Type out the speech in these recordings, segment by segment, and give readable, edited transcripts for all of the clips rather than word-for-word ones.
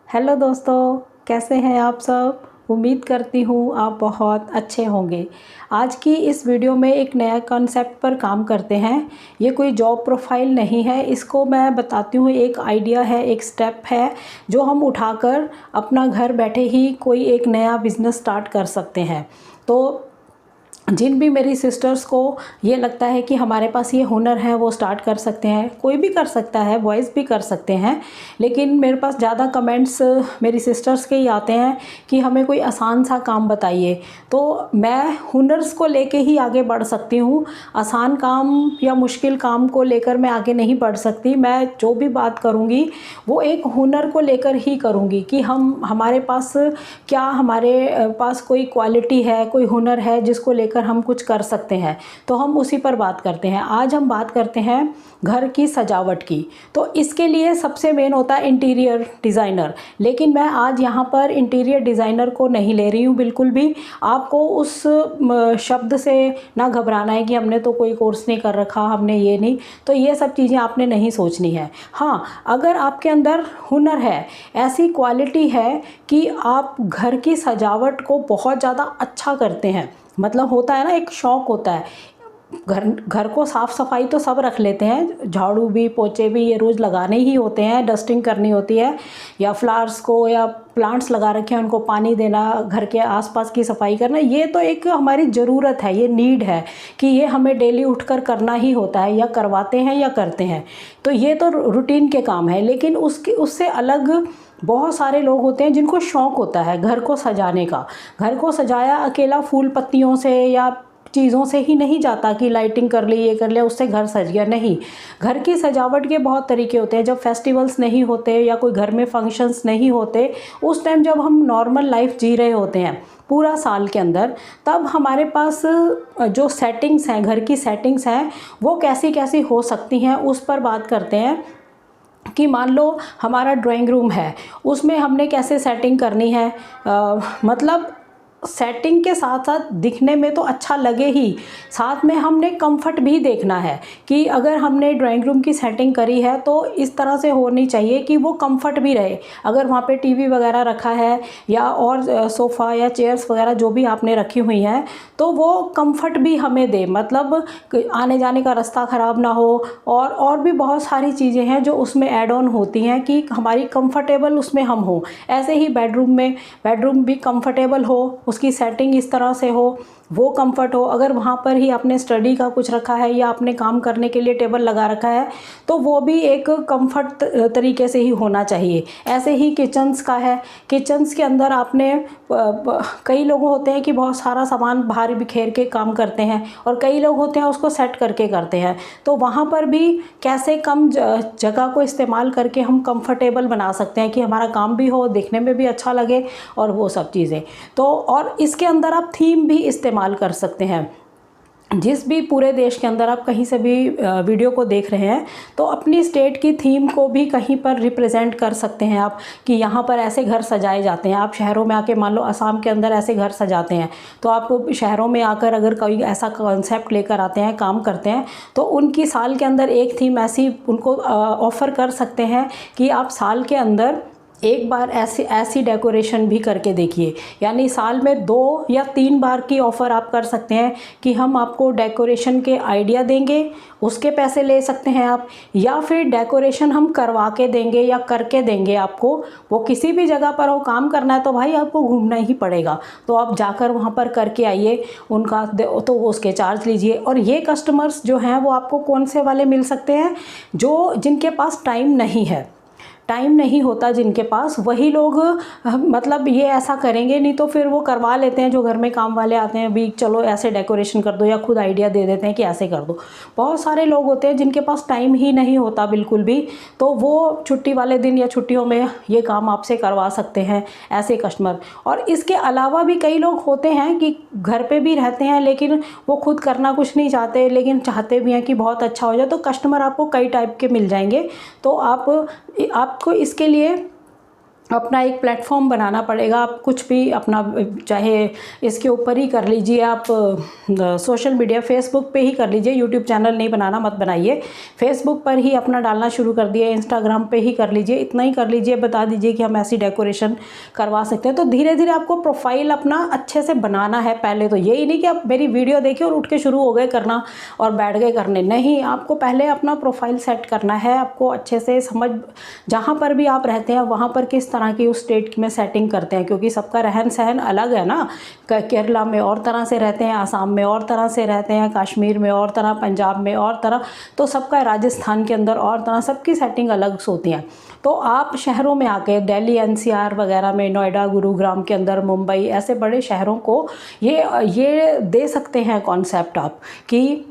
Hello दोस्तों, कैसे हैं आप सब। उम्मीद करती हूँ आप बहुत अच्छे होंगे। आज की इस वीडियो में एक नया कॉन्सेप्ट पर काम करते हैं। ये कोई जॉब प्रोफाइल नहीं है, इसको मैं बताती हूँ। एक आइडिया है, एक स्टेप है जो हम उठाकर अपना घर बैठे ही कोई एक नया बिज़नेस स्टार्ट कर सकते हैं। तो जिन भी मेरी सिस्टर्स को ये लगता है कि हमारे पास ये हुनर है, वो स्टार्ट कर सकते हैं। कोई भी कर सकता है, बॉयज़ भी कर सकते हैं, लेकिन मेरे पास ज़्यादा कमेंट्स मेरी सिस्टर्स के ही आते हैं कि हमें कोई आसान सा काम बताइए। तो मैं हुनर्स को लेके ही आगे बढ़ सकती हूँ। आसान काम या मुश्किल काम को लेकर मैं आगे नहीं बढ़ सकती। मैं जो भी बात करूँगी वो एक हुनर को लेकर ही करूँगी कि हमारे पास क्या, हमारे पास कोई क्वालिटी है, कोई हुनर है जिसको लेकर हम कुछ कर सकते हैं। तो हम उसी पर बात करते हैं। आज हम बात करते हैं घर की सजावट की। तो इसके लिए सबसे मेन होता है इंटीरियर डिज़ाइनर, लेकिन मैं आज यहाँ पर इंटीरियर डिज़ाइनर को नहीं ले रही हूँ बिल्कुल भी। आपको उस शब्द से ना घबराना है कि हमने तो कोई कोर्स नहीं कर रखा, हमने ये नहीं, तो ये सब चीज़ें आपने नहीं सोचनी है। हाँ, अगर आपके अंदर हुनर है, ऐसी क्वालिटी है कि आप घर की सजावट को बहुत ज़्यादा अच्छा करते हैं, मतलब होता है ना, एक शौक़ होता है। घर घर को साफ़ सफाई तो सब रख लेते हैं, झाड़ू भी पोछे भी ये रोज़ लगाने ही होते हैं, डस्टिंग करनी होती है, या फ्लावर्स को या प्लांट्स लगा रखे हैं उनको पानी देना, घर के आसपास की सफाई करना, ये तो एक हमारी ज़रूरत है, ये नीड है कि ये हमें डेली उठकर करना ही होता है, या करवाते हैं या करते हैं। तो ये तो रूटीन के काम है। लेकिन उससे अलग बहुत सारे लोग होते हैं जिनको शौक़ होता है घर को सजाने का। घर को सजाया अकेला फूल पत्तियों से या चीज़ों से ही नहीं जाता कि लाइटिंग कर ली, ये कर लिया, उससे घर सज गया, नहीं। घर की सजावट के बहुत तरीके होते हैं। जब फेस्टिवल्स नहीं होते या कोई घर में फंक्शंस नहीं होते, उस टाइम जब हम नॉर्मल लाइफ जी रहे होते हैं पूरा साल के अंदर, तब हमारे पास जो सेटिंग्स हैं, घर की सेटिंग्स हैं, वो कैसी कैसी हो सकती हैं, उस पर बात करते हैं। कि मान लो हमारा ड्राइंग रूम है, उसमें हमने कैसे सेटिंग करनी है। मतलब सेटिंग के साथ साथ दिखने में तो अच्छा लगे ही, साथ में हमने कंफर्ट भी देखना है कि अगर हमने ड्राइंग रूम की सेटिंग करी है तो इस तरह से होनी चाहिए कि वो कंफर्ट भी रहे। अगर वहाँ पे टीवी वगैरह रखा है या और सोफ़ा या चेयर्स वगैरह जो भी आपने रखी हुई हैं, तो वो कंफर्ट भी हमें दे, मतलब आने जाने का रास्ता ख़राब ना हो। और भी बहुत सारी चीज़ें हैं जो उसमें ऐड ऑन होती हैं कि हमारी कंफर्टेबल उसमें हम हो। ऐसे ही बेडरूम भी कंफर्टेबल हो, उसकी सेटिंग इस तरह से हो, वो कंफर्ट हो। अगर वहाँ पर ही आपने स्टडी का कुछ रखा है या आपने काम करने के लिए टेबल लगा रखा है, तो वो भी एक कंफर्ट तरीके से ही होना चाहिए। ऐसे ही किचन्स का है, किचन्स के अंदर आपने कई लोग होते हैं कि बहुत सारा सामान बाहर बिखेर के काम करते हैं, और कई लोग होते हैं उसको सेट करके करते हैं। तो वहाँ पर भी कैसे कम जगह को इस्तेमाल करके हम कंफर्टेबल बना सकते हैं कि हमारा काम भी हो, दिखने में भी अच्छा लगे, और वो सब चीज़ें। तो और इसके अंदर आप थीम भी इस्तेमाल कर सकते हैं। जिस भी पूरे देश के अंदर आप कहीं से भी वीडियो को देख रहे हैं, तो अपनी स्टेट की थीम को भी कहीं पर रिप्रेजेंट कर सकते हैं आप, कि यहाँ पर ऐसे घर सजाए जाते हैं। आप शहरों में आके, मान लो असम के अंदर ऐसे घर सजाते हैं, तो आप शहरों में आकर अगर कोई ऐसा कॉन्सेप्ट लेकर आते हैं, काम करते हैं, तो उनकी साल के अंदर एक थीम ऐसी उनको ऑफ़र कर सकते हैं कि आप साल के अंदर एक बार ऐसी डेकोरेशन भी करके देखिए। यानी साल में 2 या 3 बार की ऑफ़र आप कर सकते हैं कि हम आपको डेकोरेशन के आइडिया देंगे, उसके पैसे ले सकते हैं आप, या फिर डेकोरेशन हम करवा के देंगे या करके देंगे आपको। वो किसी भी जगह पर हो, काम करना है तो भाई आपको घूमना ही पड़ेगा, तो आप जाकर वहाँ पर करके आइए, उनका तो उसके चार्ज लीजिए। और ये कस्टमर्स जो हैं वो आपको कौन से वाले मिल सकते हैं, जिनके पास टाइम नहीं होता, जिनके पास, वही लोग मतलब ये ऐसा करेंगे। नहीं तो फिर वो करवा लेते हैं, जो घर में काम वाले आते हैं भी, चलो ऐसे डेकोरेशन कर दो, या खुद आइडिया दे देते हैं कि ऐसे कर दो। बहुत सारे लोग होते हैं जिनके पास टाइम ही नहीं होता बिल्कुल भी, तो वो छुट्टी वाले दिन या छुट्टियों में ये काम आपसे करवा सकते हैं, ऐसे कस्टमर। और इसके अलावा भी कई लोग होते हैं कि घर पे भी रहते हैं, लेकिन वो खुद करना कुछ नहीं चाहते, लेकिन चाहते भी हैं कि बहुत अच्छा हो जाए। तो कस्टमर आपको कई टाइप के मिल जाएंगे। तो आपको इसके लिए अपना एक प्लेटफॉर्म बनाना पड़ेगा। आप कुछ भी अपना, चाहे इसके ऊपर ही कर लीजिए, आप सोशल मीडिया फेसबुक पे ही कर लीजिए, यूट्यूब चैनल नहीं बनाना, मत बनाइए, फेसबुक पर ही अपना डालना शुरू कर दिए, इंस्टाग्राम पे ही कर लीजिए, इतना ही कर लीजिए, बता दीजिए कि हम ऐसी डेकोरेशन करवा सकते हैं। तो धीरे धीरे आपको प्रोफाइल अपना अच्छे से बनाना है। पहले तो यही नहीं कि आप मेरी वीडियो देखिए और उठ के शुरू हो गए करना और बैठ गए करने, नहीं, आपको पहले अपना प्रोफाइल सेट करना है। आपको अच्छे से समझ, जहाँ पर भी आप रहते हैं वहाँ पर किस तरह की उस स्टेट में सेटिंग करते हैं, क्योंकि सबका रहन सहन अलग है ना। केरला में और तरह से रहते हैं, आसाम में और तरह से रहते हैं, कश्मीर में और तरह, पंजाब में और तरह, तो सबका, राजस्थान के अंदर और तरह, सबकी सेटिंग अलग होती है। तो आप शहरों में आके, दिल्ली एनसीआर वगैरह में, नोएडा, गुरुग्राम के अंदर, मुंबई, ऐसे बड़े शहरों को ये दे सकते हैं कॉन्सेप्ट आप, कि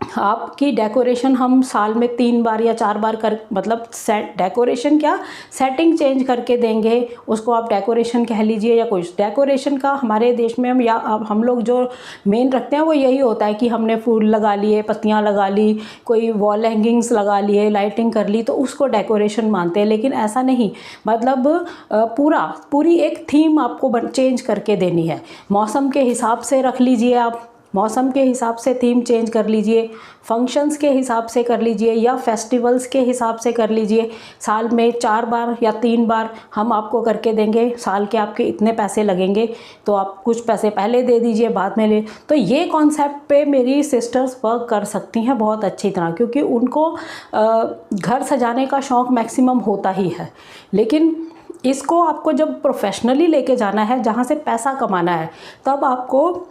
आपकी डेकोरेशन हम साल में 3 बार या 4 बार कर, मतलब डेकोरेशन क्या, सेटिंग चेंज करके देंगे उसको, आप डेकोरेशन कह लीजिए या कुछ। डेकोरेशन का हमारे देश में हम लोग जो मेन रखते हैं वो यही होता है कि हमने फूल लगा लिए, पत्तियां लगा ली, कोई वॉल हैंगिंग्स लगा लिए, लाइटिंग कर ली, तो उसको डेकोरेशन मानते हैं। लेकिन ऐसा नहीं, मतलब पूरी एक थीम आपको चेंज करके देनी है। मौसम के हिसाब से रख लीजिए, आप मौसम के हिसाब से थीम चेंज कर लीजिए, फंक्शंस के हिसाब से कर लीजिए, या फेस्टिवल्स के हिसाब से कर लीजिए। साल में 4 बार या 3 बार हम आपको करके देंगे, साल के आपके इतने पैसे लगेंगे, तो आप कुछ पैसे पहले दे दीजिए, बाद में ले। तो ये कॉन्सेप्ट पे मेरी सिस्टर्स वर्क कर सकती हैं बहुत अच्छी तरह, क्योंकि उनको घर सजाने का शौक़ मैक्सिमम होता ही है। लेकिन इसको आपको जब प्रोफेशनली लेके जाना है, जहाँ से पैसा कमाना है, तब आपको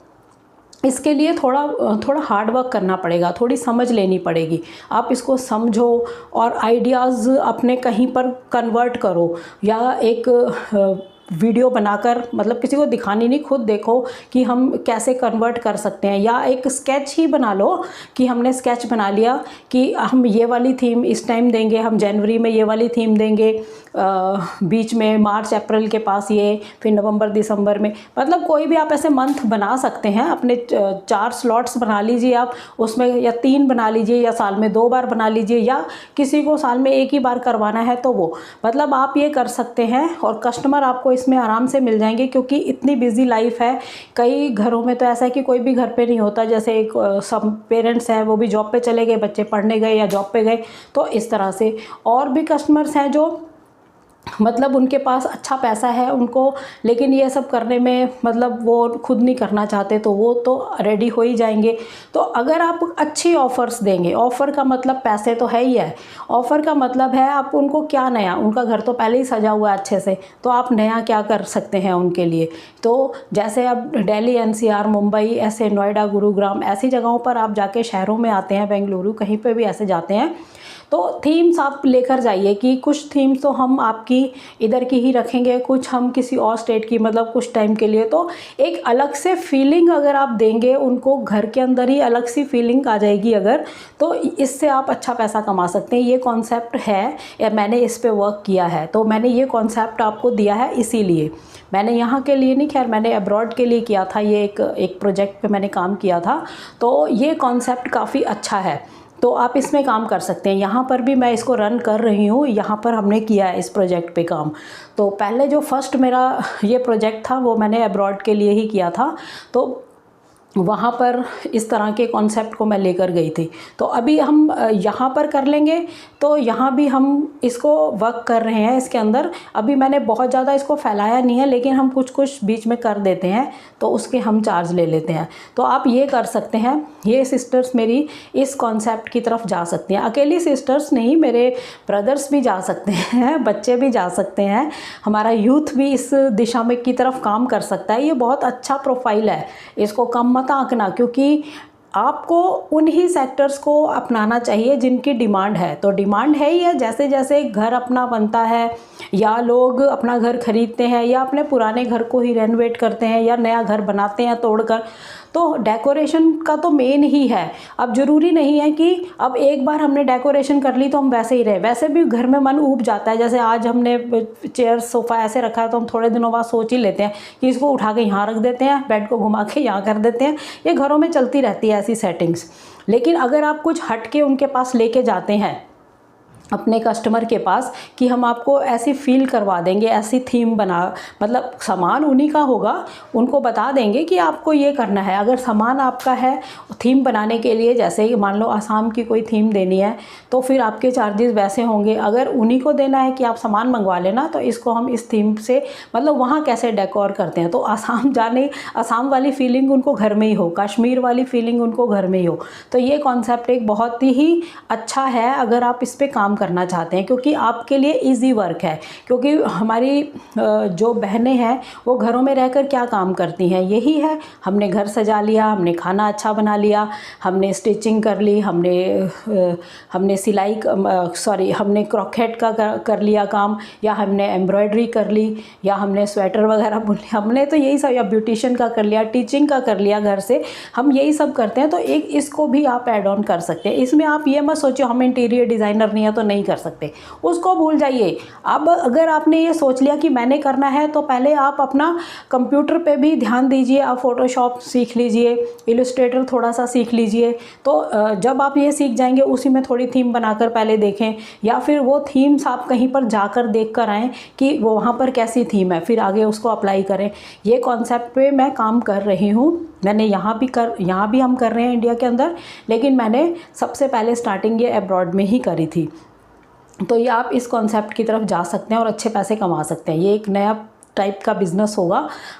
इसके लिए थोड़ा हार्ड वर्क करना पड़ेगा, थोड़ी समझ लेनी पड़ेगी। आप इसको समझो और आइडियाज़ अपने कहीं पर कन्वर्ट करो, या एक वीडियो बनाकर, मतलब किसी को दिखानी नहीं, खुद देखो कि हम कैसे कन्वर्ट कर सकते हैं। या एक स्केच ही बना लो कि हमने स्केच बना लिया कि हम ये वाली थीम इस टाइम देंगे, हम जनवरी में ये वाली थीम देंगे, बीच में मार्च अप्रैल के पास ये, फिर नवंबर दिसंबर में, मतलब कोई भी आप ऐसे मंथ बना सकते हैं। अपने 4 स्लॉट्स बना लीजिए आप उसमें, या 3 बना लीजिए, या साल में 2 बार बना लीजिए, या किसी को साल में 1 ही बार करवाना है तो वो, मतलब आप ये कर सकते हैं। और कस्टमर आपको इसमें आराम से मिल जाएंगे, क्योंकि इतनी बिजी लाइफ है। कई घरों में तो ऐसा है कि कोई भी घर पे नहीं होता, जैसे एक सब पेरेंट्स हैं वो भी जॉब पे चले गए, बच्चे पढ़ने गए या जॉब पे गए, तो इस तरह से। और भी कस्टमर्स हैं जो, मतलब उनके पास अच्छा पैसा है उनको, लेकिन ये सब करने में, मतलब वो खुद नहीं करना चाहते, तो वो तो रेडी हो ही जाएंगे। तो अगर आप अच्छी ऑफ़र्स देंगे, ऑफ़र का मतलब पैसे तो है ही है, ऑफ़र का मतलब है आप उनको क्या नया, उनका घर तो पहले ही सजा हुआ है अच्छे से, तो आप नया क्या कर सकते हैं उनके लिए। तो जैसे अब दिल्ली एनसीआर, मुंबई, ऐसे नोएडा, गुरुग्राम, ऐसी जगहों पर आप जाके, शहरों में आते हैं, बेंगलुरु, कहीं पे भी ऐसे जाते हैं, तो थीम्स आप लेकर जाइए कि कुछ थीम्स तो हम आपकी इधर की ही रखेंगे, कुछ हम किसी और स्टेट की, मतलब कुछ टाइम के लिए। तो एक अलग से फीलिंग अगर आप देंगे उनको, घर के अंदर ही अलग सी फीलिंग आ जाएगी अगर, तो इससे आप अच्छा पैसा कमा सकते हैं। ये कॉन्सेप्ट है, या मैंने इस पे वर्क किया है, तो मैंने ये कॉन्सेप्ट आपको दिया है इसीलिए। मैंने यहाँ के लिए नहीं, खैर मैंने अब्रॉड के लिए किया था, ये एक प्रोजेक्ट पे मैंने काम किया था, तो ये कॉन्सेप्ट काफ़ी अच्छा है, तो आप इसमें काम कर सकते हैं। यहाँ पर भी मैं इसको रन कर रही हूँ, यहाँ पर हमने किया है इस प्रोजेक्ट पे काम। तो पहले जो फर्स्ट मेरा ये प्रोजेक्ट था वो मैंने अब्रॉड के लिए ही किया था, तो वहाँ पर इस तरह के कॉन्सेप्ट को मैं लेकर गई थी। तो अभी हम यहाँ पर कर लेंगे, तो यहाँ भी हम इसको वर्क कर रहे हैं इसके अंदर। अभी मैंने बहुत ज़्यादा इसको फैलाया नहीं है, लेकिन हम कुछ कुछ बीच में कर देते हैं, तो उसके हम चार्ज ले लेते हैं। तो आप ये कर सकते हैं, ये सिस्टर्स मेरी इस कॉन्सेप्ट की तरफ जा सकती हैं। अकेली सिस्टर्स नहीं, मेरे ब्रदर्स भी जा सकते हैं, बच्चे भी जा सकते हैं, हमारा यूथ भी इस दिशा में की तरफ काम कर सकता है। ये बहुत अच्छा प्रोफाइल है, इसको कम मत आंकना, क्योंकि आपको उन्हीं सेक्टर्स को अपनाना चाहिए जिनकी डिमांड है। तो डिमांड है ही है, जैसे जैसे घर अपना बनता है, या लोग अपना घर खरीदते हैं, या अपने पुराने घर को ही रेनोवेट करते हैं, या नया घर बनाते हैं तोड़कर, तो डेकोरेशन का तो मेन ही है। अब ज़रूरी नहीं है कि अब एक बार हमने डेकोरेशन कर ली तो हम वैसे ही रहे, वैसे भी घर में मन ऊब जाता है। जैसे आज हमने चेयर सोफ़ा ऐसे रखा है, तो हम थोड़े दिनों बाद सोच ही लेते हैं कि इसको उठा के यहाँ रख देते हैं, बेड को घुमा के यहाँ कर देते हैं। ये घरों में चलती रहती है ऐसी सेटिंग्स। लेकिन अगर आप कुछ हट के उनके पास लेके जाते हैं, अपने कस्टमर के पास कि हम आपको ऐसी फ़ील करवा देंगे, ऐसी थीम बना, मतलब सामान उन्हीं का होगा, उनको बता देंगे कि आपको ये करना है। अगर सामान आपका है थीम बनाने के लिए, जैसे मान लो आसाम की कोई थीम देनी है तो फिर आपके चार्जेस वैसे होंगे। अगर उन्हीं को देना है कि आप सामान मंगवा लेना तो इसको हम इस थीम से, मतलब वहाँ कैसे डेकोर करते हैं, तो आसाम वाली फीलिंग उनको घर में ही हो, कश्मीर वाली फीलिंग उनको घर में ही हो। तो ये कॉन्सेप्ट एक बहुत ही अच्छा है अगर आप इस पर काम करना चाहते हैं, क्योंकि आपके लिए इजी वर्क है। क्योंकि हमारी जो बहनें हैं वो घरों में रहकर क्या काम करती हैं, यही है, हमने घर सजा लिया, हमने खाना अच्छा बना लिया, हमने स्टिचिंग कर ली, हमने सिलाई हमने क्रोकेट का कर लिया काम, या हमने एम्ब्रॉयडरी कर ली, या हमने स्वेटर वगैरह बुन लिया, हमने तो यही सब, या ब्यूटिशियन का कर लिया, टीचिंग का कर लिया, घर से हम यही सब करते हैं। तो एक इसको भी आप ऐड ऑन कर सकते हैं। इसमें आप ये मत सोचिए हम इंटीरियर डिज़ाइनर नहीं है तो नहीं कर सकते, उसको भूल जाइए। अब अगर आपने ये सोच लिया कि मैंने करना है तो पहले आप अपना कंप्यूटर पे भी ध्यान दीजिए, आप फोटोशॉप सीख लीजिए, इलस्ट्रेटर थोड़ा सा सीख लीजिए। तो जब आप ये सीख जाएंगे उसी में थोड़ी थीम बनाकर पहले देखें, या फिर वो थीम्स आप कहीं पर जाकर देख कर आएँ कि वो वहाँ पर कैसी थीम है, फिर आगे उसको अप्लाई करें। ये कॉन्सेप्ट पे मैं काम कर रही हूँ। मैंने यहाँ भी हम कर रहे हैं इंडिया के अंदर, लेकिन मैंने सबसे पहले स्टार्टिंग ये अब्रॉड में ही करी थी। तो ये आप इस कॉन्सेप्ट की तरफ जा सकते हैं और अच्छे पैसे कमा सकते हैं। ये एक नया टाइप का बिज़नेस होगा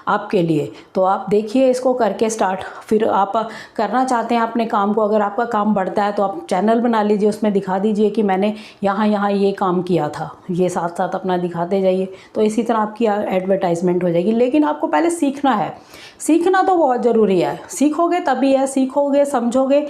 आपके लिए, तो आप देखिए इसको करके स्टार्ट। फिर आप करना चाहते हैं अपने काम को, अगर आपका काम बढ़ता है तो आप चैनल बना लीजिए, उसमें दिखा दीजिए कि मैंने यहाँ ये काम किया था, ये साथ साथ अपना दिखाते जाइए। तो इसी तरह आपकी एडवर्टाइजमेंट हो जाएगी। लेकिन आपको पहले सीखना है, सीखना तो बहुत ज़रूरी है। सीखोगे तभी है, सीखोगे समझोगे,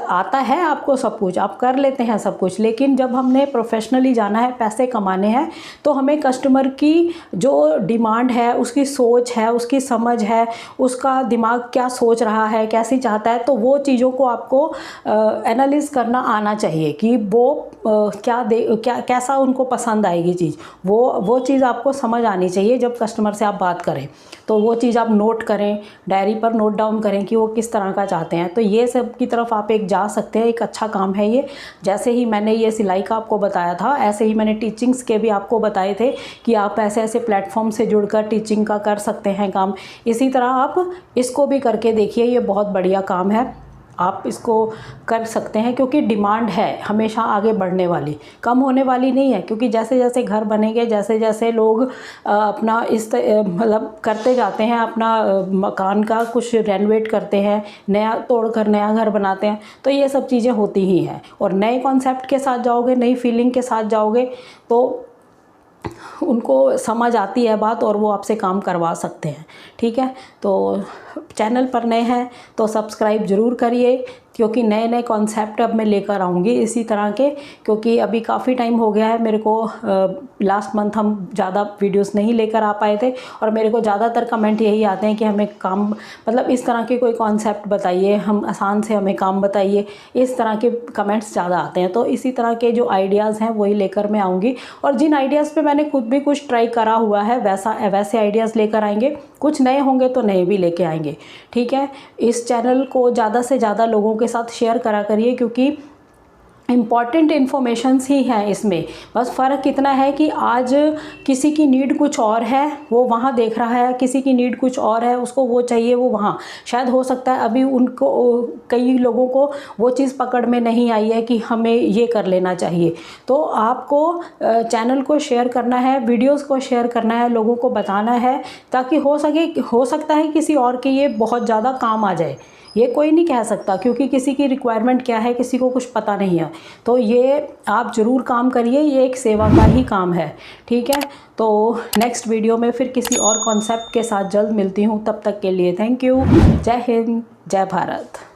आता है आपको सब कुछ, आप कर लेते हैं सब कुछ। लेकिन जब हमने प्रोफेशनली जाना है, पैसे कमाने हैं, तो हमें कस्टमर की जो डिमांड है, उसकी सोच है, उसकी समझ है, उसका दिमाग क्या सोच रहा है, कैसी चाहता है, तो वो चीज़ों को आपको एनालिसिस करना आना चाहिए कि वो कैसा उनको पसंद आएगी चीज़। वो चीज़ आपको समझ आनी चाहिए जब कस्टमर से आप बात करें। तो वो चीज़ आप नोट करें, डायरी पर नोट डाउन करें कि वो किस तरह का चाहते हैं। तो ये सब की तरफ आप एक जा सकते हैं, एक अच्छा काम है ये। जैसे ही मैंने ये सिलाई का आपको बताया था, ऐसे ही मैंने टीचिंग्स के भी आपको बताए थे कि आप ऐसे ऐसे प्लेटफॉर्म से जुड़कर टीचिंग का कर सकते हैं काम। इसी तरह आप इसको भी करके देखिए, ये बहुत बढ़िया काम है, आप इसको कर सकते हैं। क्योंकि डिमांड है हमेशा आगे बढ़ने वाली, कम होने वाली नहीं है। क्योंकि जैसे जैसे घर बनेंगे, जैसे जैसे लोग अपना मतलब करते जाते हैं, अपना मकान का कुछ रेनोवेट करते हैं, नया तोड़कर नया घर बनाते हैं, तो ये सब चीज़ें होती ही हैं। और नए कॉन्सेप्ट के साथ जाओगे, नई फीलिंग के साथ जाओगे तो उनको समझ आती है बात और वो आपसे काम करवा सकते हैं। ठीक है, तो चैनल पर नए हैं तो सब्सक्राइब ज़रूर करिए, क्योंकि नए नए कॉन्सेप्ट अब मैं लेकर आऊँगी इसी तरह के। क्योंकि अभी काफ़ी टाइम हो गया है मेरे को, लास्ट मंथ हम ज़्यादा वीडियोस नहीं लेकर आ पाए थे, और मेरे को ज़्यादातर कमेंट यही आते हैं कि हमें काम, मतलब इस तरह के कोई कॉन्सेप्ट बताइए, हम आसान से हमें काम बताइए, इस तरह के कमेंट्स ज़्यादा आते हैं। तो इसी तरह के जो आइडियाज़ हैं वही लेकर मैं आऊँगी, और जिन आइडियाज़ पे मैंने खुद भी कुछ ट्राई करा हुआ है वैसे आइडियाज़ लेकर आएंगे। कुछ नए होंगे तो नए भी लेके आएंगे। ठीक है, इस चैनल को ज़्यादा से ज़्यादा लोगों के साथ शेयर करा करिए, क्योंकि इम्पॉर्टेंट इन्फॉर्मेशंस ही हैं इसमें। बस फ़र्क इतना है कि आज किसी की नीड कुछ और है, वो वहाँ देख रहा है, किसी की नीड कुछ और है, उसको वो चाहिए, वो वहाँ शायद हो सकता है अभी उनको, कई लोगों को वो चीज़ पकड़ में नहीं आई है कि हमें ये कर लेना चाहिए। तो आपको चैनल को शेयर करना है, वीडियोस को शेयर करना है, लोगों को बताना है, ताकि हो सकता है किसी और के ये बहुत ज़्यादा काम आ जाए। ये कोई नहीं कह सकता, क्योंकि किसी की रिक्वायरमेंट क्या है किसी को कुछ पता नहीं है। तो ये आप ज़रूर काम करिए, ये एक सेवा का ही काम है। ठीक है, तो नेक्स्ट वीडियो में फिर किसी और कॉन्सेप्ट के साथ जल्द मिलती हूँ। तब तक के लिए थैंक यू। जय हिंद, जय भारत।